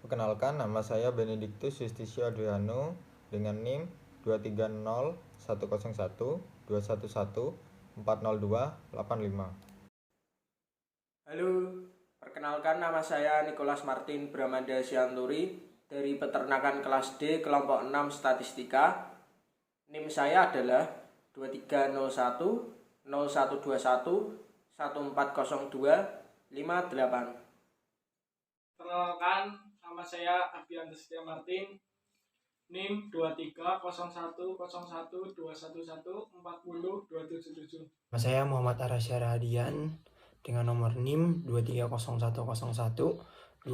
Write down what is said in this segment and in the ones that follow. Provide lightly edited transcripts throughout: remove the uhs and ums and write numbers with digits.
Perkenalkan, nama saya Benedictus Justisio Adriano dengan NIM 230121141140285. Halo, perkenalkan nama saya Nicholas Martin Bramanda Sianturi dari Peternakan kelas D kelompok 6 Statistika. NIM saya adalah 23010121140258. Perkenalkan, nama saya Ardian Setia Martin, NIM 23010121140277. Nama saya Muhammad Arasya Radian dengan nomor NIM 23010121140298.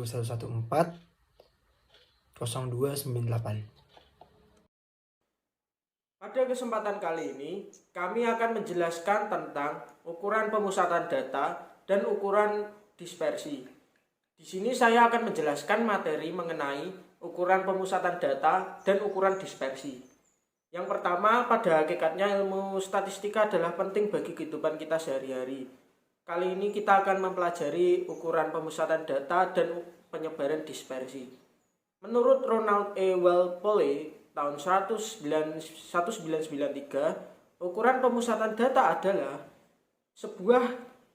Pada kesempatan kali ini, kami akan menjelaskan tentang ukuran pemusatan data dan ukuran dispersi. Di sini saya akan menjelaskan materi mengenai ukuran pemusatan data dan ukuran dispersi. Yang pertama, pada hakikatnya ilmu statistika adalah penting bagi kehidupan kita sehari-hari. Kali ini kita akan mempelajari ukuran pemusatan data dan penyebaran dispersi. Menurut Ronald E. Walpole tahun 1993, ukuran pemusatan data adalah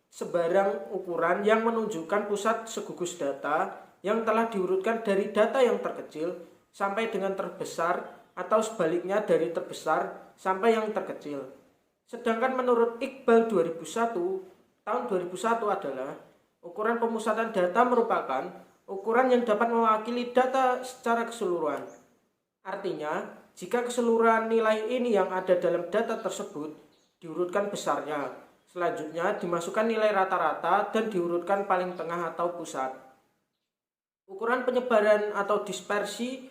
sebarang ukuran yang menunjukkan pusat segugus data yang telah diurutkan dari data yang terkecil sampai dengan terbesar atau sebaliknya dari terbesar sampai yang terkecil. Sedangkan menurut Iqbal tahun 2001 adalah ukuran pemusatan data merupakan ukuran yang dapat mewakili data secara keseluruhan. Artinya, jika keseluruhan nilai ini yang ada dalam data tersebut diurutkan besarnya, selanjutnya dimasukkan nilai rata-rata dan diurutkan paling tengah atau pusat. Ukuran penyebaran atau dispersi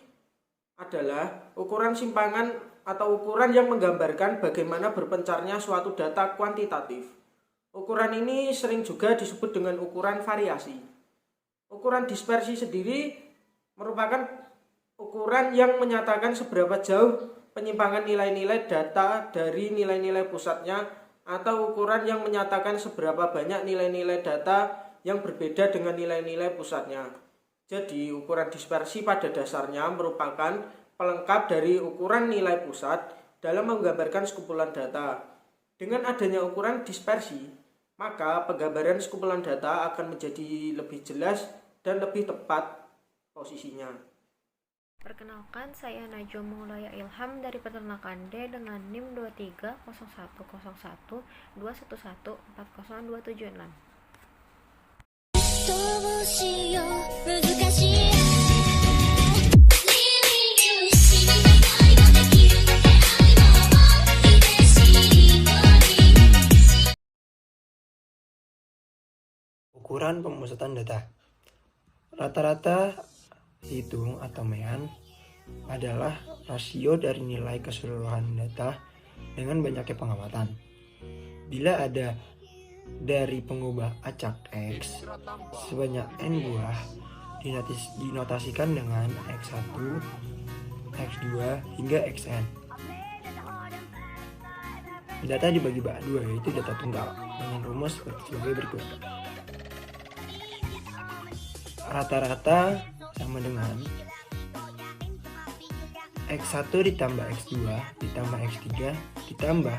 adalah ukuran simpangan atau ukuran yang menggambarkan bagaimana berpencarnya suatu data kuantitatif. Ukuran ini sering juga disebut dengan ukuran variasi. Ukuran dispersi sendiri merupakan ukuran yang menyatakan seberapa jauh penyimpangan nilai-nilai data dari nilai-nilai pusatnya, atau ukuran yang menyatakan seberapa banyak nilai-nilai data yang berbeda dengan nilai-nilai pusatnya. Jadi, ukuran dispersi pada dasarnya merupakan pelengkap dari ukuran nilai pusat dalam menggambarkan sekumpulan data. Dengan adanya ukuran dispersi, maka penggambaran sekumpulan data akan menjadi lebih jelas dan lebih tepat posisinya. Perkenalkan, saya Najwa Maulaya Ilham dari Peternakan D dengan NIM 23010121140276. Ukuran pemusatan data. Rata-rata hitung atau mean adalah rasio dari nilai keseluruhan data dengan banyaknya pengamatan. Bila ada dari pengubah acak X sebanyak N buah dinotasikan dengan X1, X2 hingga Xn. Data dibagi dua, yaitu data tunggal dengan rumus sebagai berikut. Rata-rata sama dengan X1 ditambah X2 ditambah X3 ditambah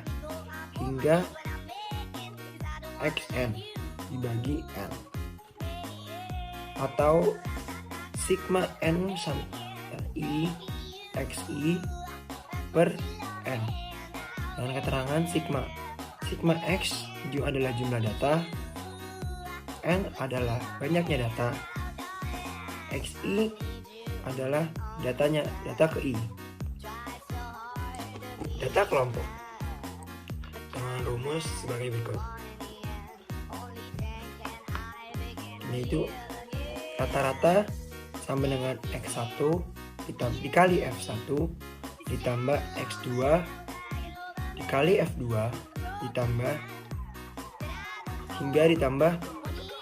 hingga Xn dibagi N, atau sigma N I Xi per N dengan keterangan sigma X adalah jumlah data, N adalah banyaknya data, Xi adalah data ke I. Data kelompok dengan rumus sebagai berikut, yaitu rata-rata sama dengan X1 dikali F1 ditambah X2 dikali F2 ditambah hingga ditambah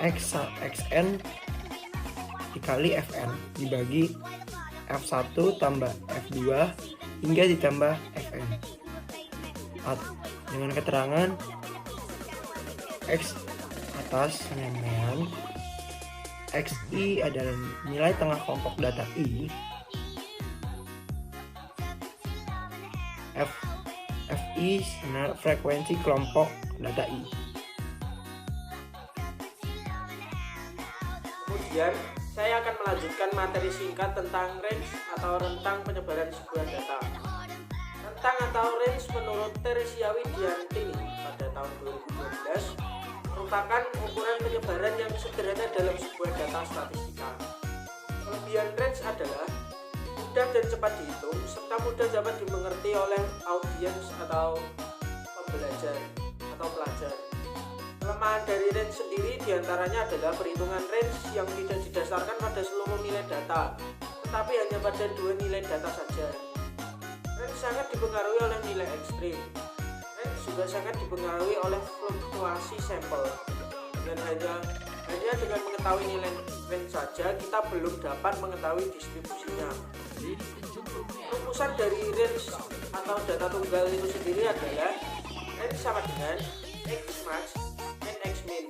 Xn dikali Fn dibagi F1 tambah F2 hingga ditambah Fn dengan keterangan X atas mean XI adalah nilai tengah kelompok data I. FI frekuensi kelompok data I. Kemudian saya akan melanjutkan materi singkat tentang range atau rentang penyebaran sebuah data. Rentang atau range menurut Teresa Widiantini pada tahun 2012 merupakan ukuran penyebaran yang sederhana dalam sebuah data statistika. Kelebihan range adalah mudah dan cepat dihitung serta mudah dapat dimengerti oleh audiens atau pembelajar atau pelajar. Kelemahan dari range sendiri diantaranya adalah perhitungan range yang tidak didasarkan pada seluruh nilai data, tetapi hanya pada 2 nilai data saja. Range sangat dipengaruhi oleh nilai ekstrim. Range juga sangat dipengaruhi oleh fluktuasi sampel. Dan hanya dengan mengetahui nilai range saja kita belum dapat mengetahui distribusinya. Rumusan dari range atau data tunggal itu sendiri adalah range sama dengan Xmax dan Xmin,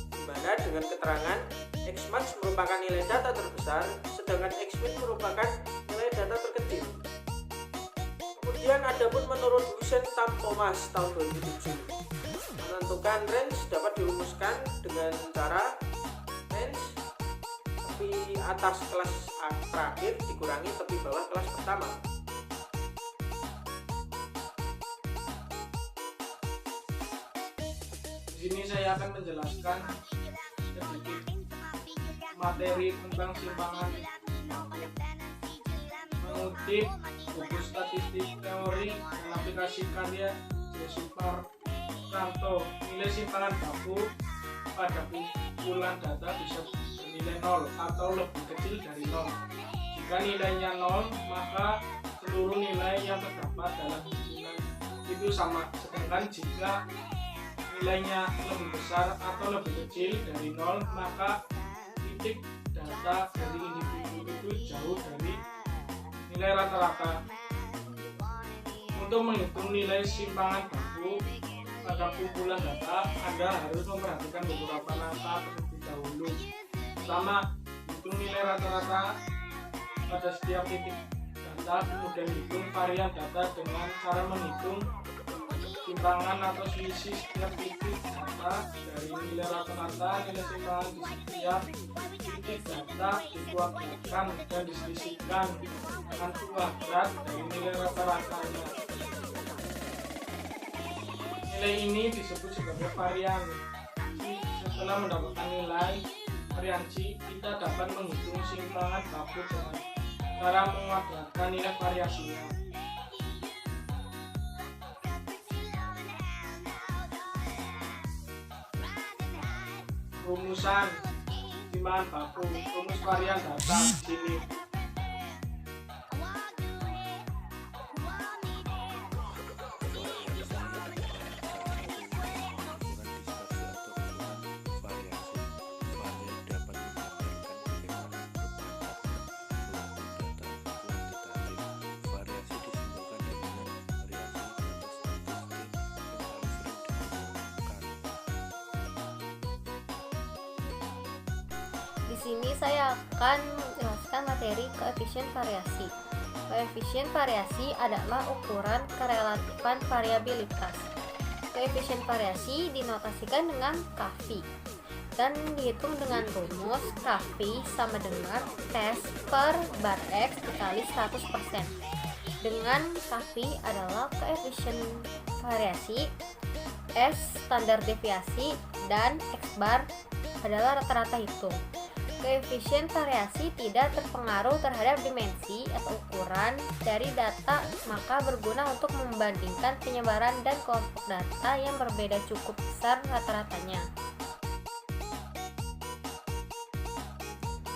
dimana dengan keterangan Xmax merupakan nilai data terbesar sedangkan Xmin merupakan nilai data terkecil. Kemudian adapun menurut Hussein Tam Thomas tahun 2007, menentukan range dapat dirumuskan dengan cara range tepi atas kelas terakhir dikurangi tepi bawah kelas pertama. Di sini saya akan menjelaskan sedikit materi tentang simpangan mengutip buku statistik teori dan aplikasi karya Jesupar Ranto. Nilai simpangan baku pada kumpulan data bisa bernilai 0 atau lebih kecil dari 0. Jika nilainya 0, maka seluruh nilai yang terdapat dalam kumpulan itu sama. Sedangkan jika nilainya lebih besar atau lebih kecil dari 0, maka titik data dari individu itu jauh dari nilai rata-rata. Untuk menghitung nilai simpangan baku pada kumpulan data, Anda harus memperhatikan beberapa langkah terlebih dahulu. Pertama, hitung nilai rata-rata pada setiap titik data, kemudian hitung varian data dengan cara menghitung simpangan atau selisih setiap titik data dari nilai rata-rata. Nilai simpangan di setiap titik data dikuadratkan dan diselisihkan dengan kuadrat dari nilai rata-ratanya. Nilai ini disebut sebagai variansi. Setelah mendapatkan nilai variansi, kita dapat menghitung simpangan baku dengan cara menguadratkan nilai variasinya. Rumusan simpangan baku, rumus varian data sini. Di sini saya akan menjelaskan materi koefisien variasi. Koefisien variasi adalah ukuran kerelatifan variabilitas. Koefisien variasi dinotasikan dengan Kv dan dihitung dengan rumus Kv sama dengan S per bar X dikali 100%. Dengan Kv adalah koefisien variasi, S standar deviasi, dan X bar adalah rata-rata hitung. Koefisien variasi tidak terpengaruh terhadap dimensi atau ukuran dari data, maka berguna untuk membandingkan penyebaran dan kelompok data yang berbeda cukup besar rata-ratanya.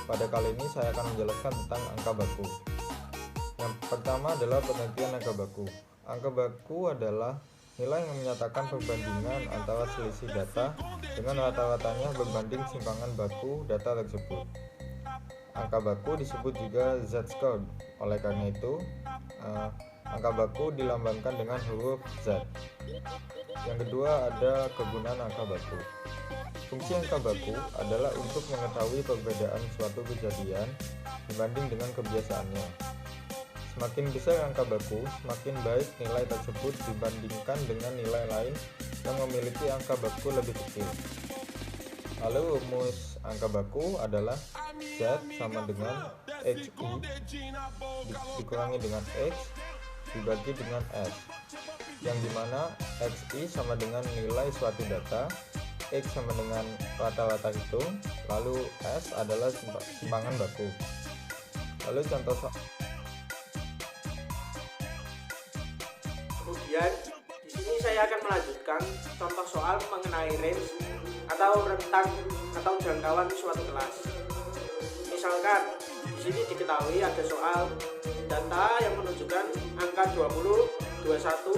Pada kali ini saya akan menjelaskan tentang angka baku. Yang pertama adalah pengertian angka baku. Angka baku adalah nilai yang menyatakan perbandingan antara selisih data dengan rata-ratanya berbanding simpangan baku data tersebut. Angka baku disebut juga Z-score. Oleh karena itu, angka baku dilambangkan dengan huruf Z. Yang kedua ada kegunaan angka baku. Fungsi angka baku adalah untuk mengetahui perbedaan suatu kejadian dibanding dengan kebiasaannya. Semakin besar angka baku, semakin baik nilai tersebut dibandingkan dengan nilai lain yang memiliki angka baku lebih kecil. Lalu rumus angka baku adalah Z sama dengan XI dikurangi dengan X dibagi dengan S, yang dimana XI sama dengan nilai suatu data, X sama dengan rata-rata hitung, lalu S adalah simpangan baku. Lalu contoh Kemudian di sini saya akan melanjutkan contoh soal mengenai range atau rentang atau jangkauan suatu kelas. Misalkan di sini diketahui ada soal data yang menunjukkan angka 20, 21,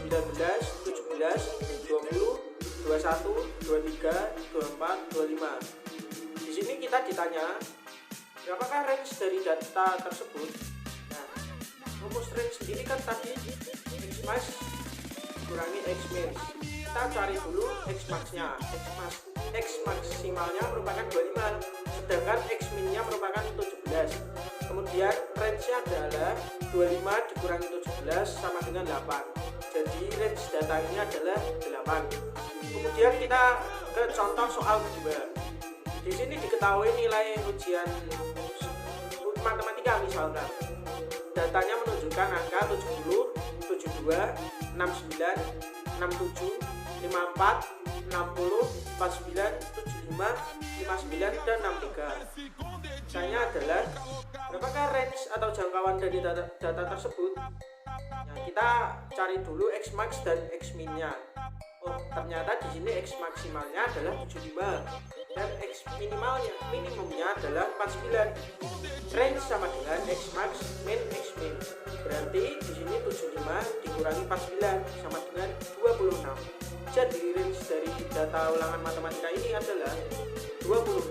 19, 17, 20, 21, 23, 24, 25. Di sini kita ditanya berapakah range dari data tersebut. Nah, rumus range sendiri kan tadi X max kurangi X min. Kita cari dulu X max-nya. X maksimalnya merupakan 25, sedangkan X min-nya merupakan 17. Kemudian range-nya adalah 25 dikurangi 17 sama dengan 8. Jadi range data ini adalah 8. Kemudian kita ke contoh soal kedua. Di sini diketahui nilai ujian matematika misalkan. Datanya menunjukkan angka 70, 72, 69, 67, 54, 60, 49, 75, 59, dan 63. Misalnya adalah berapakah range atau jangkauan dari data tersebut. Nah, kita cari dulu X max dan X min-nya. Oh, ternyata di sini X maksimalnya adalah 75 dan X minimumnya adalah 49. Range sama dengan X max min X min. Berarti di sini 75 dikurangi 49 sama dengan 26. Jadi range dari data ulangan matematika ini adalah 26.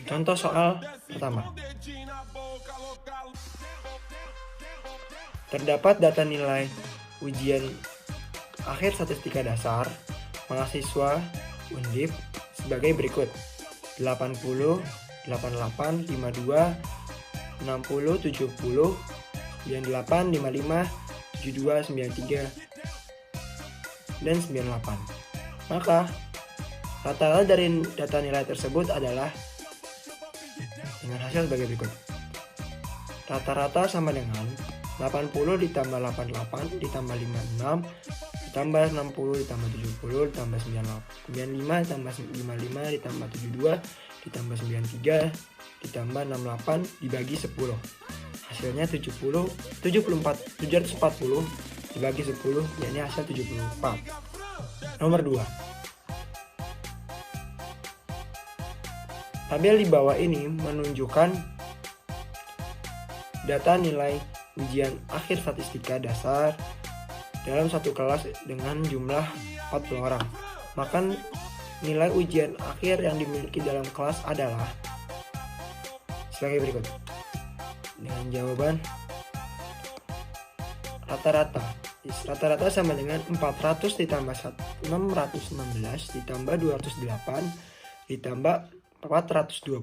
Contoh soal pertama. Terdapat data nilai ujian akhir statistika dasar mahasiswa Undip sebagai berikut: 80, 88, 52, 60, 70, 98, 55, 72, 93, dan 98. Maka rata-rata dari data nilai tersebut adalah dengan hasil sebagai berikut. Rata-rata sama dengan 80 ditambah 88 ditambah 56 ditambah 60 ditambah 70 ditambah 95 ditambah 55 ditambah 72 ditambah 93 ditambah 68 dibagi 10. Hasilnya 740 dibagi 10, yakni hasil 74. Nomor 2. Tabel di bawah ini menunjukkan data nilai ujian akhir statistika dasar dalam satu kelas dengan jumlah 40 orang. Maka nilai ujian akhir yang dimiliki dalam kelas adalah sebagai berikut. Dengan jawaban rata-rata. Rata-rata sama dengan 400 ditambah 616 ditambah 208 ditambah 420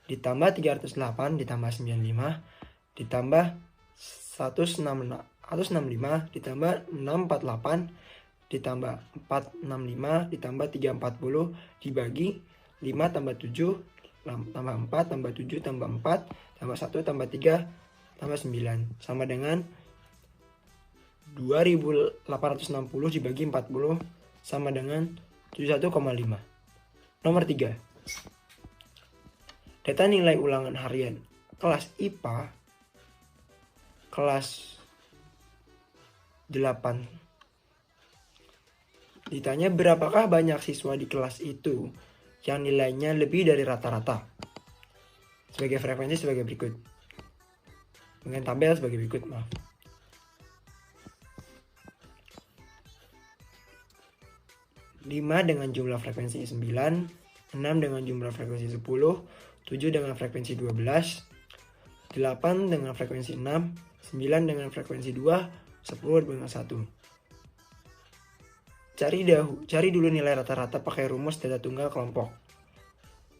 ditambah 308 ditambah 95 ditambah 165 ditambah 648 ditambah 465 ditambah 340 dibagi 5 tambah 7 tambah 4 tambah 7 tambah 4 tambah 1 tambah 3 tambah 9 sama dengan 2860 dibagi 40 sama dengan 71,5. Nomor 3. Data nilai ulangan harian kelas IPA kelas 8. Ditanya berapakah banyak siswa di kelas itu yang nilainya lebih dari rata-rata. Sebagai frekuensi sebagai berikut. Dengan tabel sebagai berikut, maaf. Lima dengan jumlah frekuensi 9, 6 dengan jumlah frekuensi 10, 7 dengan frekuensi 12, 8 dengan frekuensi 6, 9 dengan frekuensi 2, 10 dengan 1. Cari dulu nilai rata-rata pakai rumus data tunggal kelompok.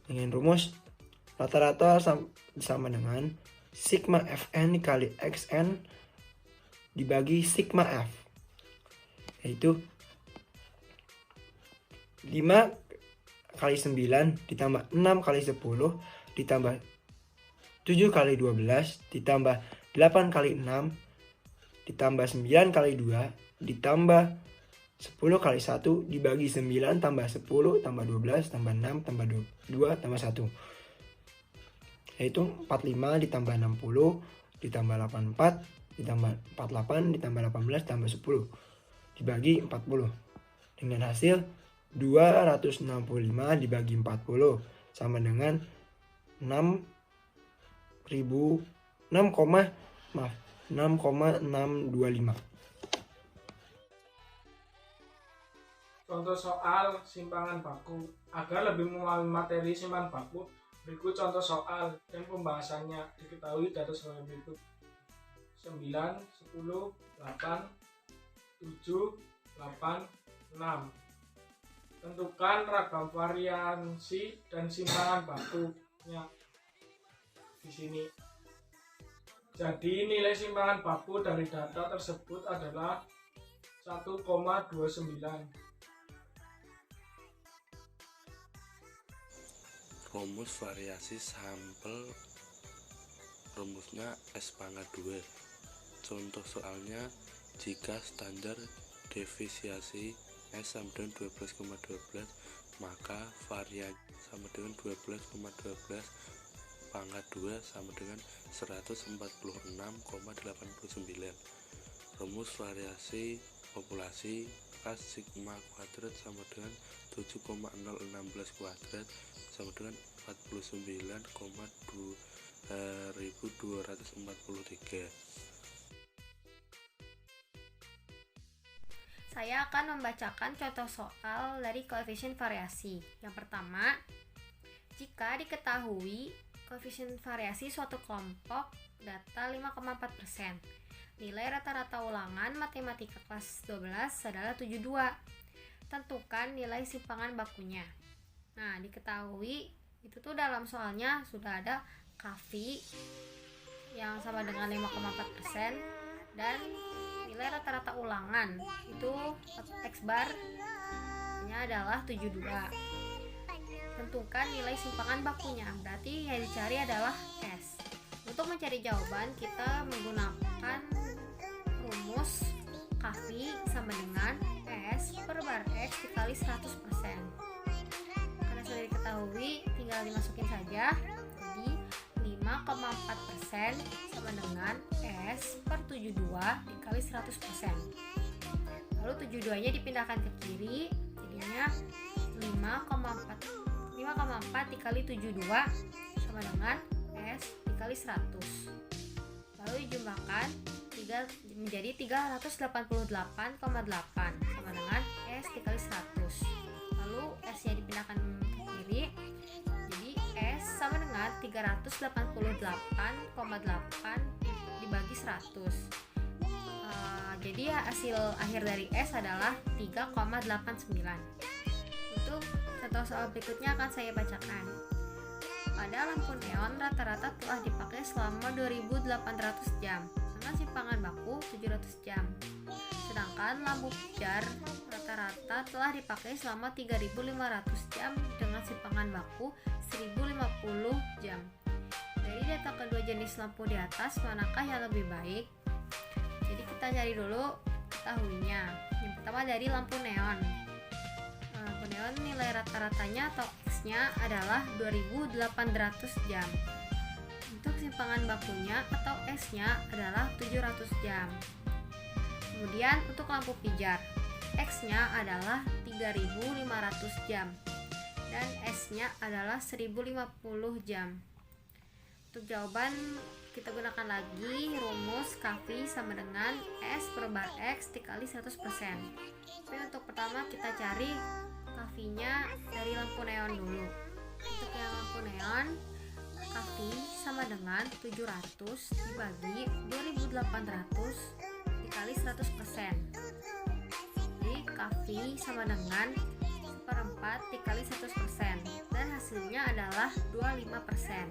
Dengan rumus rata-rata sama dengan sigma Fn dikali Xn dibagi sigma F, yaitu 5 kali 9 ditambah 6 kali 10 ditambah 7 kali 12 ditambah 8 kali 6 ditambah 9 kali 2 ditambah 10 kali 1 dibagi 9 tambah 10 tambah 12 tambah 6 tambah 2 tambah 1, yaitu 45 ditambah 60 ditambah 84 ditambah 48 ditambah 18 tambah 10 dibagi 40 dengan hasil 265 dibagi 40 sama dengan 6,625. Contoh soal simpangan baku. Agar lebih memahami materi simpangan baku, berikut contoh soal dan pembahasannya. Diketahui data sebagai berikut: 9, 10, 8, 7, 8, 6. Tentukan ragam variansi dan simpangan bakunya di sini. Jadi nilai simpangan baku dari data tersebut adalah 1,29. Rumus variasi sampel, rumusnya S pangkat 2. Contoh soalnya, jika standar deviasi S sama dengan 12,12, maka varian sama dengan 12,12 pangkat 2 sama dengan 146,89. Rumus variasi populasi K sigma kuadrat sama dengan 7,016 kuadrat sama dengan 49,2243. Saya akan membacakan contoh soal dari koefisien variasi. Yang pertama, jika diketahui koefisien variasi suatu kelompok data 5,4%, nilai rata-rata ulangan matematika kelas 12 adalah 72. Tentukan nilai simpangan bakunya. Nah, diketahui itu tuh dalam soalnya sudah ada Kv yang sama dengan 5,4% dan nilai rata-rata ulangan itu X bar nya adalah 72. Tentukan nilai simpangan bakunya, berarti yang dicari adalah S. Untuk mencari jawaban kita menggunakan rumus Kv sama dengan S per bar X dikali 100%. Karena sudah diketahui, tinggal dimasukin saja. Jadi 5,4% sama dengan S per 72 dikali 100%. Lalu 72 nya dipindahkan ke kiri, jadinya 5,4 dikali 72 sama dengan S dikali 100. Lalu dijumlahkan menjadi 388,8 sama dengan S dikali 100. Lalu S nya dipindahkan ke kiri, jadi S sama dengan 388,8 dibagi 100. Jadi hasil akhir dari S adalah 3,89. Untuk contoh soal berikutnya akan saya bacakan. Pada lampu neon rata-rata telah dipakai selama 2.800 jam dengan simpangan baku 700 jam. Sedangkan lampu pijar rata-rata telah dipakai selama 3.500 jam dengan simpangan baku 1.050 jam. Dari data kedua jenis lampu di atas, manakah yang lebih baik? Jadi kita cari dulu ketahuinya. Yang pertama dari lampu neon. Lampu neon nilai rata-ratanya atau X-nya adalah 2.800 jam. Untuk simpangan bakunya atau S-nya adalah 700 jam. Kemudian untuk lampu pijar, X-nya adalah 3.500 jam dan S-nya adalah 1.050 jam. Untuk jawaban kita gunakan lagi rumus Kv sama dengan S per bar X dikali 100%. Tapi untuk pertama kita cari Kv-nya dari lampu neon dulu. Untuk yang lampu neon Kafi sama dengan 700 dibagi 2800 dikali 100%. Jadi Kafi sama dengan 1/4 dikali 100%, dan hasilnya adalah 25%.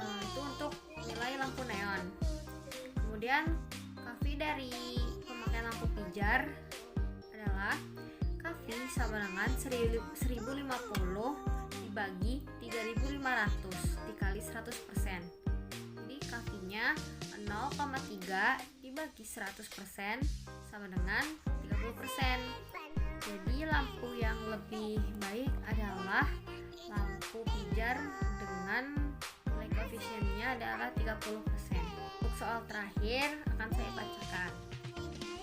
Itu untuk nilai lampu neon. Kemudian Kafi dari pemakaian lampu pijar adalah Kafi sama dengan 1050 dibagi 3500 dikali 100%. Jadi Kafinya 0,3 dibagi 100% sama dengan 30%. Jadi lampu yang lebih baik adalah lampu pijar dengan nilai koefisiennya adalah 30%. Untuk soal terakhir akan saya bacakan.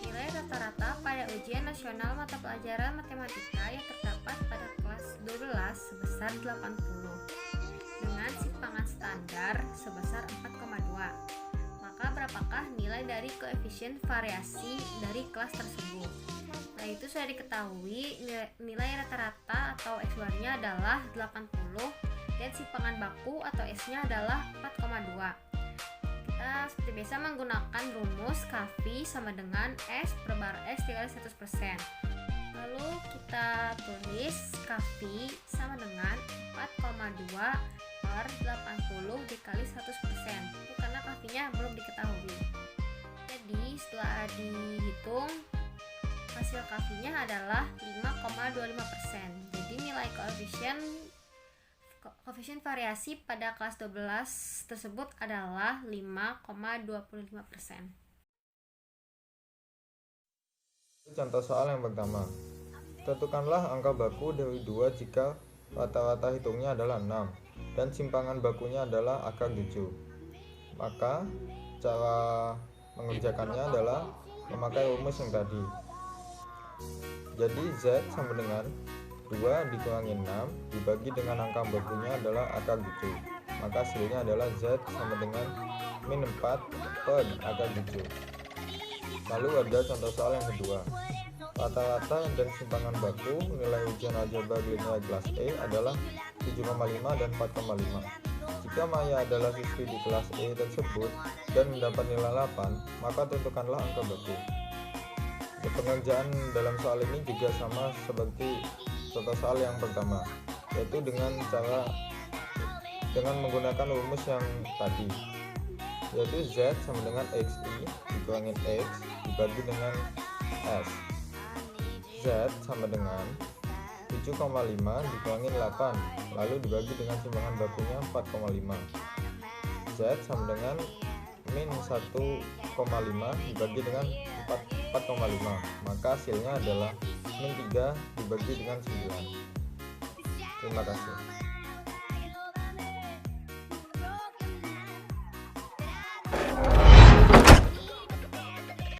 Nilai rata-rata pada ujian nasional mata pelajaran matematika yang terdapat pada kelas 12 sebesar 80 dengan simpangan standar sebesar 4,2. Maka berapakah nilai dari koefisien variasi dari kelas tersebut? Nah, itu sudah diketahui nilai rata-rata atau X-bar-nya adalah 80 dan simpangan baku atau S-nya adalah 4,2. Kita seperti biasa menggunakan rumus Kafi sama dengan S per bar X dikali 100%. Lalu kita tulis Kafi sama dengan 4,2 per 80 dikali 100%. Itu karena Kafinya belum diketahui. Jadi setelah dihitung, hasil Kafinya adalah 5,25%. Jadi nilai koefisien variasi pada kelas 12 tersebut adalah 5,25%. Contoh soal yang pertama. Tentukanlah angka baku dari 2 jika rata-rata hitungnya adalah 6 dan simpangan bakunya adalah akar 7. Maka cara mengerjakannya adalah memakai rumus yang tadi. Jadi Z sama dengan 2 dikurangi 6 dibagi dengan angka bakunya adalah akar 7. Maka hasilnya adalah Z sama dengan min 4 per akar 7. Lalu ada contoh soal yang kedua. Rata-rata dan simpangan baku nilai ujian aljabar linear kelas E adalah 7,5 dan 4,5. Jika Maya adalah siswi di kelas E tersebut dan mendapat nilai 8, maka tentukanlah angka baku. Pengerjaan dalam soal ini juga sama seperti contoh soal yang pertama, yaitu dengan menggunakan rumus yang tadi, yaitu Z sama dengan XI dikurangin X dibagi dengan S. Z sama dengan 7,5 dikurangi 8 lalu dibagi dengan simpangan bakunya 4,5. Z sama dengan min 1,5 dibagi dengan 4,5, maka hasilnya adalah min 3 dibagi dengan 9. Terima kasih.